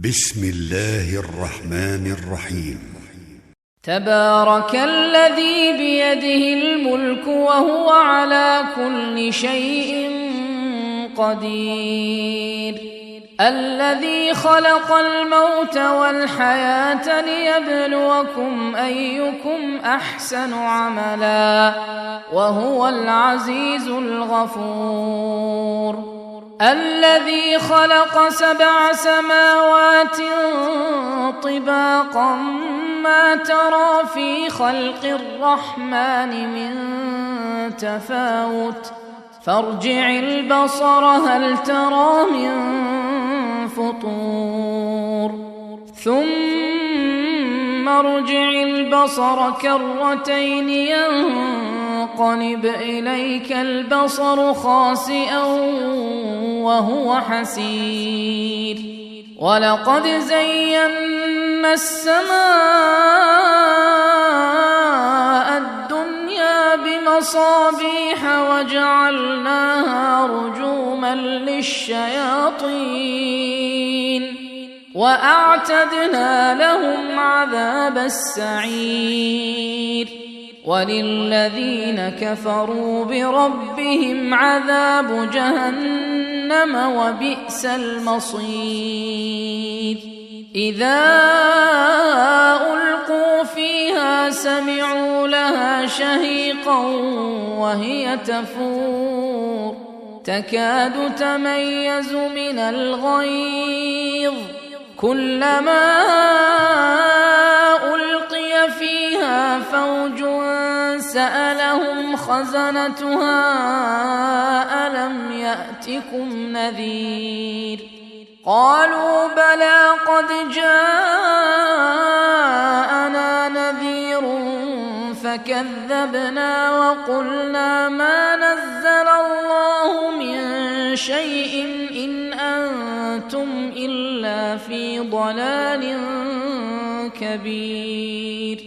بسم الله الرحمن الرحيم. تبارك الذي بيده الملك وهو على كل شيء قدير، الذي خلق الموت والحياة ليبلوكم أيكم أحسن عملا وهو العزيز الغفور، الذي خلق 7 سماوات طباقا ما ترى في خلق الرحمن من تفاوت فارجع البصر هل ترى من فطور ثم ارجع البصر كرتين ينقلب إليك البصر خاسئا وهو حسير، ولقد زينا السماء الدنيا بمصابيح وجعلناها رجوما للشياطين وأعتدنا لهم عذاب السعير، وللذين كفروا بربهم عذاب جهنم وبئس المصير. إذا ألقوا فيها سمعوا لها شهيقا وهي تفور تكاد تميز من الغيظ، كلما ألقي فيها فوج سألهم خزنتها ألم يأتكم نذير، قالوا بلى قد جاءنا نذير فكذبنا وقلنا ما نزل الله من شيء إن أنتم إلا في ضلال كبير،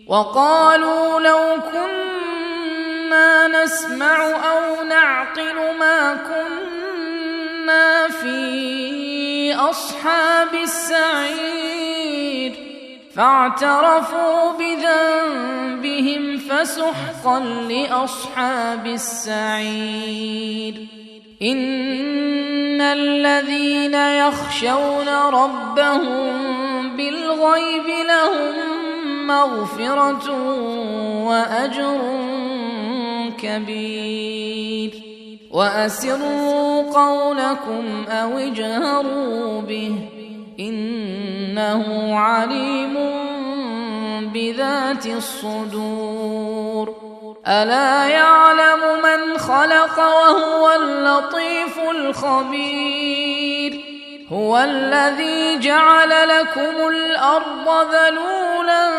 وقالوا لو كنا نسمع أو نعقل ما كنا في أصحاب السعير، فاعترفوا بذنبهم فسحقا لأصحاب السعير. إن الذين يخشون ربهم بالغيب لهم مغفرة وأجر كبير، وأسروا قولكم أو اجهروا به إنه عليم بذات الصدور، ألا يعلم من خلق وهو اللطيف الخبير، هو الذي جعل لكم الأرض ذلولا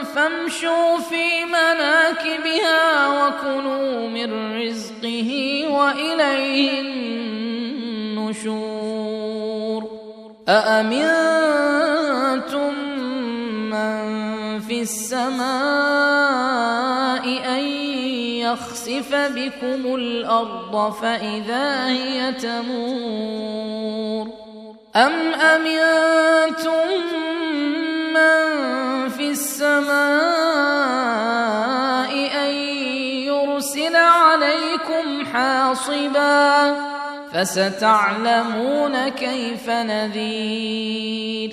فامشوا في مناكبها وكلوا من رزقه وإليه النشور. أأمنتم من في السماء أن يخسف بكم الأرض فإذا هي تمور، أم أمنتم من في السماء أن يرسل عليكم حاصبا فستعلمون كيف نذير،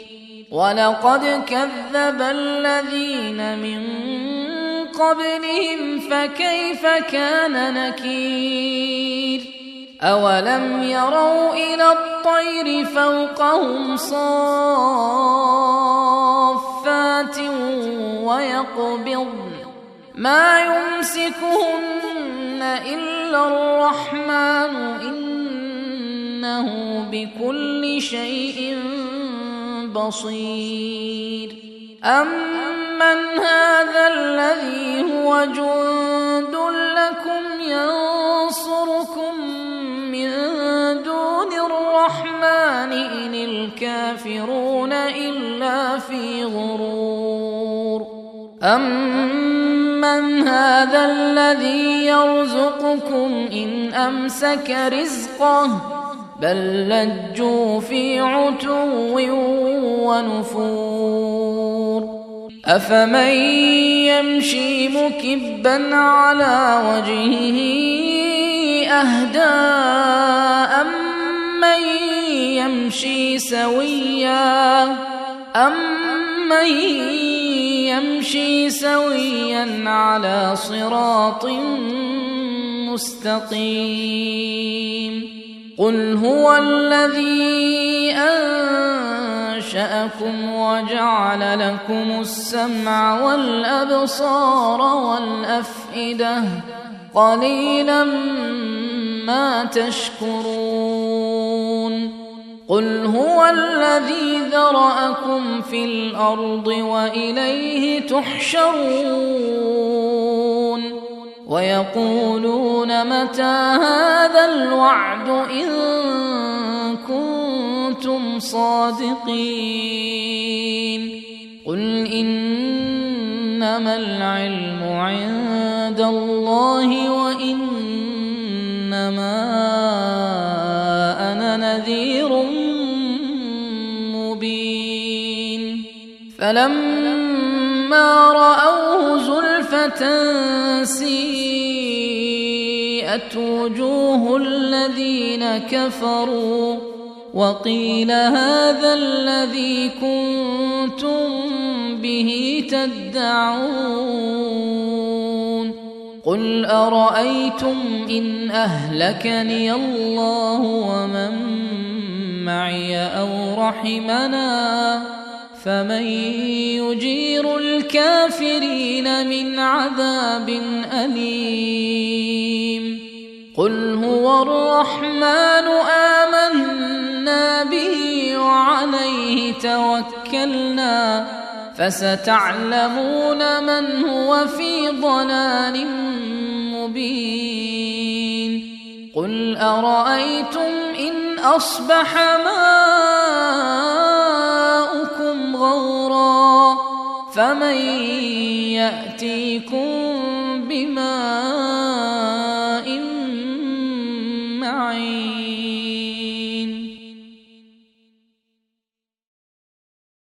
ولقد كذب الذين من قبلهم فكيف كان نكير، أولم يروا إلى الطير فوقهم صافات ويقبضن ما يمسكهن إلا الرحمن إنه بكل شيء بصير. أمن هذا الذي هو جند لكم ينصركم من دون الرحمن إن الكافرون إلا في غرور، أمن هذا الذي يرزقكم إن أمسك رزقه بل لجوا في عتو ونفور أفمن يمشي مكبا على وجهه أهدى أمن يمشي سويا على صراط مستقيم قل هو الذي أنشأكم وجعل لكم السمع والأبصار والأفئدة قليلا ما تشكرون قل هو الذي ذرأكم في الأرض وإليه تحشرون ويقولون متى هذا الوعد إن كنتم صادقين قل إنما العلم عند الله وإنما أنا نذير مبين فلما رأوه زلفة سيئت وجوه الذين كفروا وقيل هذا الذي كنتم به تدعون قل أرأيتم إن أهلكني الله ومن معي أو رحمنا فمن يجير الكافرين من عذاب أليم قل هو الرحمن آمنا به وعليه توكلنا فستعلمون من هو في ضلال مبين قل أرأيتم إن أصبح ماؤكم غورا فمن يأتيكم بماء